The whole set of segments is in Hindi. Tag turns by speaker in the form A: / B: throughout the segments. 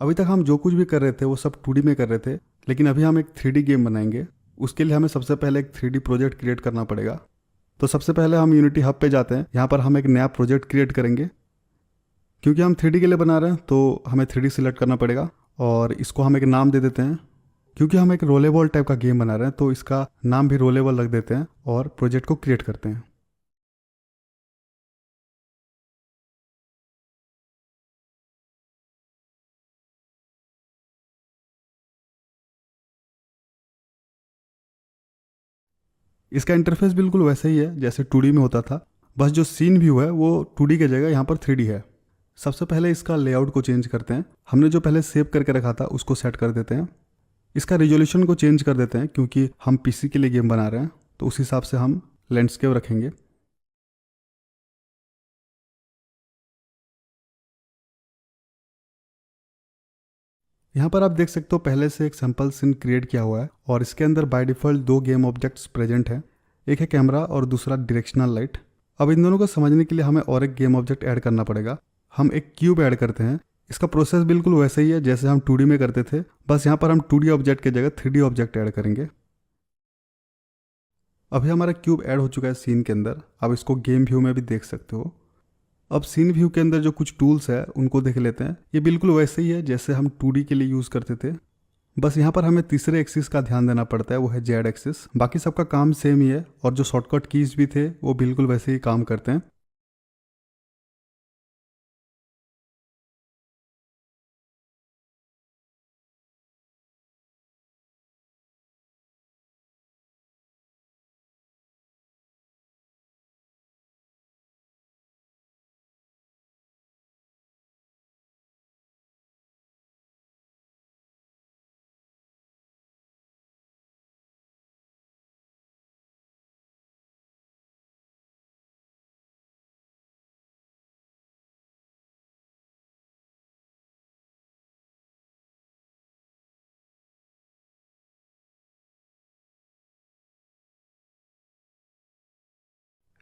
A: अभी तक हम जो कुछ भी कर रहे थे वो सब 2D में कर रहे थे, लेकिन अभी हम एक 3D गेम बनाएंगे। उसके लिए हमें सबसे पहले एक 3D प्रोजेक्ट क्रिएट करना पड़ेगा। तो सबसे पहले हम यूनिटी हब पे जाते हैं। यहाँ पर हम एक नया प्रोजेक्ट क्रिएट करेंगे। क्योंकि हम 3D के लिए बना रहे हैं तो हमें 3D सिलेक्ट करना पड़ेगा और इसको हम एक नाम दे देते हैं। क्योंकि हम एक रोलेबॉल टाइप का गेम बना रहे हैं तो इसका नाम भी रोलेबॉल रख देते हैं और प्रोजेक्ट को क्रिएट करते हैं। इसका इंटरफेस बिल्कुल वैसे ही है जैसे 2D में होता था, बस जो सीन व्यू है वो 2D की जगह यहाँ पर 3D है। सबसे पहले इसका लेआउट को चेंज करते हैं। हमने जो पहले सेव करके रखा था उसको सेट कर देते हैं। इसका रिजोल्यूशन को चेंज कर देते हैं क्योंकि हम पीसी के लिए गेम बना रहे हैं तो उस हिसाब से हम लैंडस्केप रखेंगे। यहाँ पर आप देख सकते हो पहले से एक सैम्पल सीन क्रिएट किया हुआ है और इसके अंदर बाय डिफ़ॉल्ट दो गेम ऑब्जेक्ट्स प्रेजेंट हैं। एक है कैमरा और दूसरा डायरेक्शनल लाइट। अब इन दोनों को समझने के लिए हमें और एक गेम ऑब्जेक्ट ऐड करना पड़ेगा। हम एक क्यूब ऐड करते हैं। इसका प्रोसेस बिल्कुल वैसे ही है जैसे हम 2D में करते थे, बस यहाँ पर हम 2D ऑब्जेक्ट की जगह 3D ऑब्जेक्ट ऐड करेंगे। अभी हमारा क्यूब ऐड हो चुका है सीन के अंदर। आप इसको गेम व्यू में भी देख सकते हो। अब सीन व्यू के अंदर जो कुछ टूल्स है उनको देख लेते हैं। ये बिल्कुल वैसे ही है जैसे हम 2D के लिए यूज़ करते थे, बस यहाँ पर हमें तीसरे एक्सिस का ध्यान देना पड़ता है, वो है जेड एक्सिस। बाकी सबका काम सेम ही है और जो शॉर्टकट कीज भी थे वो बिल्कुल वैसे ही काम करते हैं।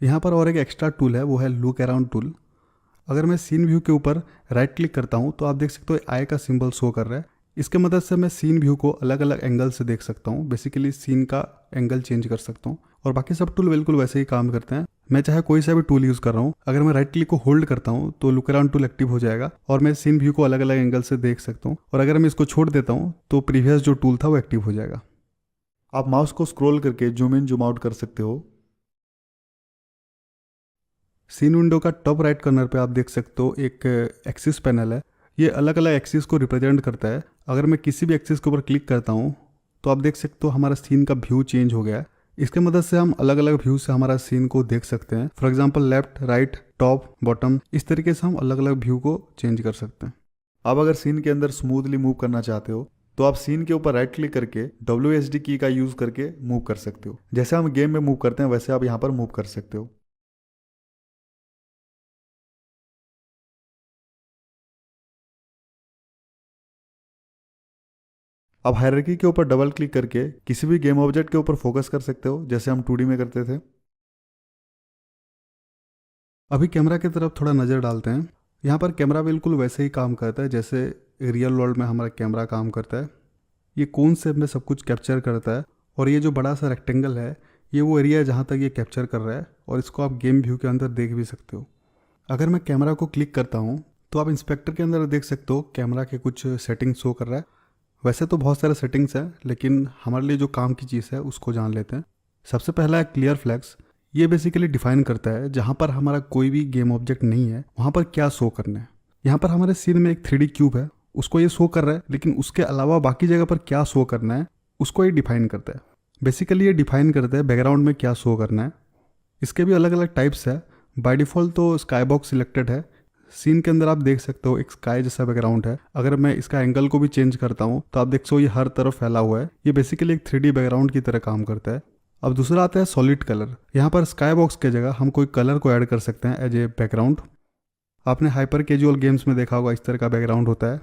A: यहाँ पर और एक एक्स्ट्रा टूल है, वो है लुक अराउंड टूल। अगर मैं सीन व्यू के ऊपर राइट क्लिक करता हूँ तो आप देख सकते हो आई का सिंबल शो कर रहा है। इसके मदद से मैं सीन व्यू को अलग अलग एंगल से देख सकता हूँ। बेसिकली सीन का एंगल चेंज कर सकता हूँ और बाकी सब टूल बिल्कुल वैसे ही काम करते हैं। मैं चाहे कोई सा भी टूल यूज़ कर रहा हूँ, अगर मैं राइट क्लिक को होल्ड करता हूँ तो लुक अराउंड टूल एक्टिव हो जाएगा और मैं सीन व्यू को अलग अलग एंगल से देख सकता हूँ। और अगर मैं इसको छोड़ देता हूँ तो प्रीवियस जो टूल था वो एक्टिव हो जाएगा। आप माउस को स्क्रॉल करके जूम इन जूम आउट कर सकते हो। सीन विंडो का टॉप राइट कॉर्नर पे आप देख सकते हो एक एक्सिस पैनल है। ये अलग अलग एक्सिस को रिप्रेजेंट करता है। अगर मैं किसी भी एक्सिस के ऊपर क्लिक करता हूँ तो आप देख सकते हो हमारा सीन का व्यू चेंज हो गया है। इसके मदद से हम अलग अलग व्यू से हमारा सीन को देख सकते हैं। For example left, right, top, bottom, इस तरीके से हम अलग अलग व्यू को चेंज कर सकते हैं। अब अगर सीन के अंदर स्मूथली मूव करना चाहते हो तो आप सीन के ऊपर राइट क्लिक करके WSD की का यूज़ करके मूव कर सकते हो। जैसे हम गेम में मूव करते हैं वैसे आप यहाँ पर मूव कर सकते हो। आप हायरार्की के ऊपर डबल क्लिक करके किसी भी गेम ऑब्जेक्ट के ऊपर फोकस कर सकते हो जैसे हम 2D में करते थे। अभी कैमरा की तरफ थोड़ा नज़र डालते हैं। यहाँ पर कैमरा बिल्कुल वैसे ही काम करता है जैसे रियल वर्ल्ड में हमारा कैमरा काम करता है। ये कौन से में सब कुछ कैप्चर करता है और ये जो बड़ा सा रेक्टेंगल है ये वो एरिया है जहाँ तक ये कैप्चर कर रहा है और इसको आप गेम व्यू के अंदर देख भी सकते हो। अगर मैं कैमरा को क्लिक करता हूँ तो आप इंस्पेक्टर के अंदर देख सकते हो कैमरा के कुछ सेटिंग्स शो कर रहा है। वैसे तो बहुत सारे सेटिंग्स हैं लेकिन हमारे लिए जो काम की चीज़ है उसको जान लेते हैं। सबसे पहला है क्लियर फ्लैग्स। ये बेसिकली डिफाइन करता है जहाँ पर हमारा कोई भी गेम ऑब्जेक्ट नहीं है वहाँ पर क्या शो करना है। यहाँ पर हमारे सीन में एक 3D क्यूब है, उसको ये शो कर रहा है, लेकिन उसके अलावा बाकी जगह पर क्या शो करना है उसको ये डिफाइन करता है। बेसिकली ये डिफाइन करता है बैकग्राउंड में क्या शो करना है। इसके भी अलग अलग टाइप्स है। बाय डिफ़ॉल्ट तो स्काई बॉक्स सिलेक्टेड है। सीन के अंदर आप देख सकते हो एक स्काई जैसा बैकग्राउंड है। अगर मैं इसका एंगल को भी चेंज करता हूँ तो आप देख सकते हो ये हर तरफ फैला हुआ है। ये बेसिकली एक 3D बैकग्राउंड की तरह काम करता है। अब दूसरा आता है सॉलिड कलर। यहाँ पर स्काई बॉक्स के जगह हम कोई कलर को ऐड कर सकते हैं एज ए बैकग्राउंड। आपने हाइपर कैजुअल गेम्स में देखा होगा इस तरह का बैकग्राउंड होता है।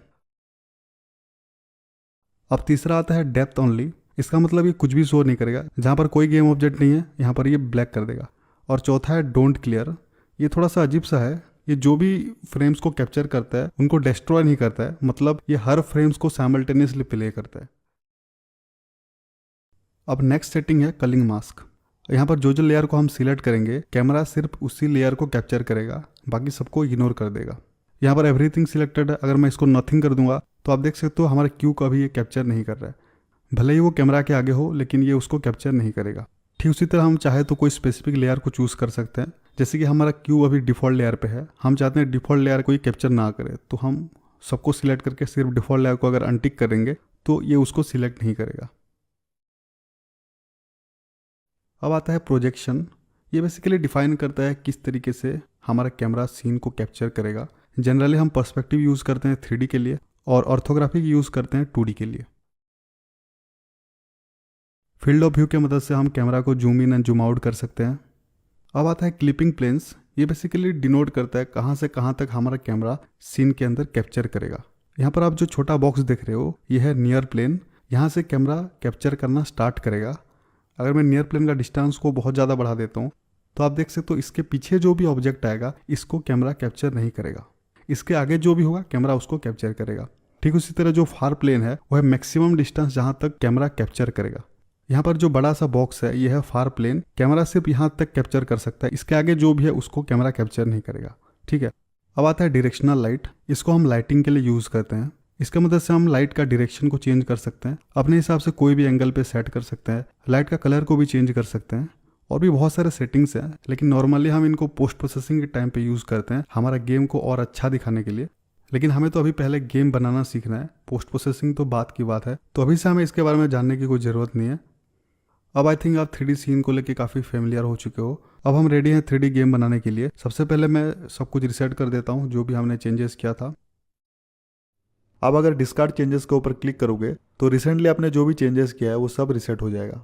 A: अब तीसरा आता है डेप्थ ओनली। इसका मतलब ये कुछ भी शो नहीं करेगा, जहाँ पर कोई गेम ऑब्जेक्ट नहीं है यहाँ पर ये ब्लैक कर देगा। और चौथा है डोंट क्लियर। ये थोड़ा सा अजीब सा है ये जो भी फ्रेम्स को कैप्चर करता है उनको डिस्ट्रॉय नहीं करता है, मतलब ये हर फ्रेम्स को साइमल्टेनियसली प्ले करता है। अब नेक्स्ट सेटिंग है कलिंग मास्क। यहाँ पर जो लेयर को हम सिलेक्ट करेंगे कैमरा सिर्फ उसी लेयर को कैप्चर करेगा, बाकी सबको इग्नोर कर देगा। यहाँ पर एवरीथिंग सिलेक्टेड है, अगर मैं इसको नथिंग कर दूंगा तो आप देख सकते हो हमारे क्यू को अभी ये कैप्चर नहीं कर रहा है। भले ही वो कैमरा के आगे हो लेकिन ये उसको कैप्चर नहीं करेगा। ठीक उसी तरह हम चाहे तो कोई स्पेसिफिक लेयर को चूज़ कर सकते हैं, जैसे कि हमारा क्यू अभी डिफ़ॉल्ट लेयर पे है, हम चाहते हैं डिफ़ॉल्ट लेयर कोई कैप्चर ना करे, तो हम सबको सिलेक्ट करके सिर्फ डिफ़ॉल्ट लेयर को अगर अनटिक करेंगे तो ये उसको सिलेक्ट नहीं करेगा। अब आता है प्रोजेक्शन। ये बेसिकली डिफाइन करता है किस तरीके से हमारा कैमरा सीन को कैप्चर करेगा। जनरली हम पर्सपेक्टिव यूज़ करते हैं 3D के लिए और ऑर्थोग्राफिक यूज़ करते हैं 2D के लिए। फील्ड ऑफ व्यू के मदद से हम कैमरा को zoom in and zoom out कर सकते हैं। अब आता है क्लिपिंग प्लेन्स। ये बेसिकली डिनोट करता है कहाँ से कहाँ तक हमारा कैमरा सीन के अंदर कैप्चर करेगा। यहाँ पर आप जो छोटा बॉक्स देख रहे हो ये है नियर प्लेन, यहाँ से कैमरा कैप्चर करना स्टार्ट करेगा। अगर मैं नियर प्लेन का डिस्टेंस को बहुत ज़्यादा बढ़ा देता हूँ तो आप देख सकते हो इसके पीछे जो भी ऑब्जेक्ट आएगा इसको कैमरा कैप्चर नहीं करेगा, इसके आगे जो भी होगा कैमरा उसको कैप्चर करेगा। ठीक उसी तरह जो फार प्लेन है वो है मैक्सिमम डिस्टेंस जहाँ तक कैमरा कैप्चर करेगा। यहाँ पर जो बड़ा सा बॉक्स है ये है फार प्लेन, कैमरा सिर्फ यहाँ तक कैप्चर कर सकता है, इसके आगे जो भी है उसको कैमरा कैप्चर नहीं करेगा। ठीक है। अब आता है डायरेक्शनल लाइट। इसको हम लाइटिंग के लिए यूज़ करते हैं। इसके मदद से हम लाइट का डायरेक्शन को चेंज कर सकते हैं, अपने हिसाब से कोई भी एंगल पे सेट कर सकते हैं, लाइट का कलर को भी चेंज कर सकते हैं और भी बहुत सारे सेटिंग्स हैं, लेकिन नॉर्मली हम इनको पोस्ट प्रोसेसिंग के टाइम पे यूज़ करते हैं हमारा गेम को और अच्छा दिखाने के लिए। लेकिन हमें तो अभी पहले गेम बनाना सीखना है, पोस्ट प्रोसेसिंग तो बात की बात है, तो अभी से हमें इसके बारे में जानने की कोई ज़रूरत नहीं है। अब आई थिंक आप 3D सीन को लेके काफ़ी फेमिलियर हो चुके हो। अब हम रेडी हैं 3D गेम बनाने के लिए। सबसे पहले मैं सब कुछ रिसेट कर देता हूँ जो भी हमने चेंजेस किया था। अब अगर डिस्कार्ड चेंजेस के ऊपर क्लिक करोगे तो रिसेंटली आपने जो भी चेंजेस किया है वो सब रिसेट हो जाएगा।